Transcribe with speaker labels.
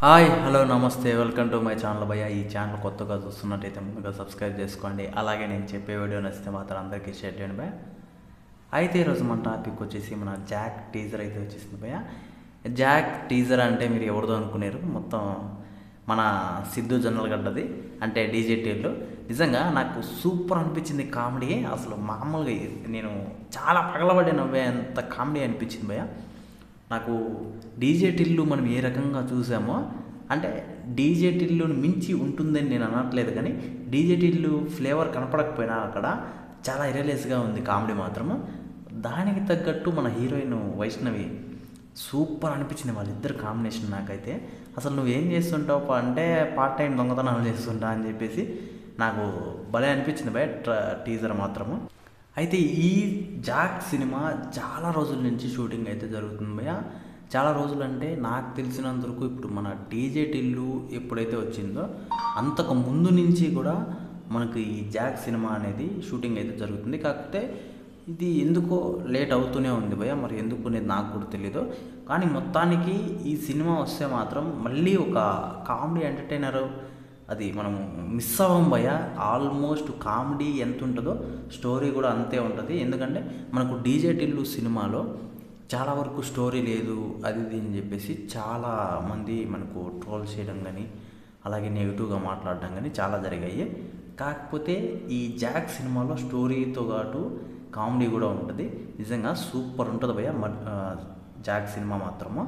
Speaker 1: Hi hello నమస్తే welcome to my channel భయ్య. ఈ ఛానల్ కొత్తగా చూస్తున్నట్టయితే ముందుగా సబ్స్క్రైబ్ చేసుకోండి. అలాగే నేను చెప్పే వీడియో నచ్చితే మాత్రం అందరికీ షేర్ చేయండి భయ్య. అయితే ఈరోజు మన టాపిక్ వచ్చేసి మన జాక్ టీజర్ అయితే వచ్చేసింది భయ్య. జాక్ టీజర్ అంటే మీరు ఎవరిదో అనుకునేరు, మొత్తం మన సిద్ధు జొన్నలగడ్డది, అంటే డీజేటీలు. నిజంగా నాకు సూపర్ అనిపించింది కామెడీ. అసలు మామూలుగా నేను చాలా పగలబడి నవ్వే అంత కామెడీ అనిపించింది భయ్య. నాకు డీజే టిల్లు మనం ఏ రకంగా చూసామో, అంటే డీజే టిల్లుని మించి ఉంటుందని నేను అనట్లేదు, కానీ డీజే టిల్లు ఫ్లేవర్ కనపడకపోయినా అక్కడ చాలా ఇరలేస్గా ఉంది కామెడీ మాత్రము. దానికి తగ్గట్టు మన హీరోయిన్ వైష్ణవి సూపర్ అనిపించింది వాళ్ళిద్దరు కాంబినేషన్. నాకైతే అసలు నువ్వేం చేస్తుంటావు అంటే పార్ట్ టైం దొంగతనాలు చేస్తుంటా అని చెప్పేసి నాకు భలే అనిపించింది బయట టీజర్ మాత్రము. అయితే ఈ జాక్ సినిమా చాలా రోజుల నుంచి షూటింగ్ అయితే జరుగుతుంది భయ్య. చాలా రోజులు అంటే నాకు తెలిసినంత వరకు ఇప్పుడు మన డీజే టిల్లు ఎప్పుడైతే వచ్చిందో అంతకు ముందు నుంచి కూడా మనకు ఈ జాక్ సినిమా అనేది షూటింగ్ అయితే జరుగుతుంది. కాకపోతే ఇది ఎందుకో లేట్ అవుతూనే ఉంది భయ్య, మరి ఎందుకు అనేది నాకు కూడా తెలీదు. కానీ మొత్తానికి ఈ సినిమా వస్తే మాత్రం మళ్ళీ ఒక కామెడీ ఎంటర్టైనర్ అది మనం మిస్ అవ్వం భయ్య. ఆల్మోస్ట్ కామెడీ ఎంత ఉంటుందో స్టోరీ కూడా అంతే ఉంటుంది. ఎందుకంటే మనకు డీజే టిల్లు సినిమాలో చాలా వరకు స్టోరీ లేదు అది ఇది అని చెప్పేసి చాలామంది మనకు ట్రోల్ చేయడం కానీ అలాగే నెగిటివ్గా మాట్లాడడం కానీ చాలా జరిగాయి. కాకపోతే ఈ జాక్ సినిమాలో స్టోరీతో పాటు కామెడీ కూడా ఉంటుంది. నిజంగా సూపర్ ఉంటుంది భయ్య జాక్ సినిమా మాత్రము.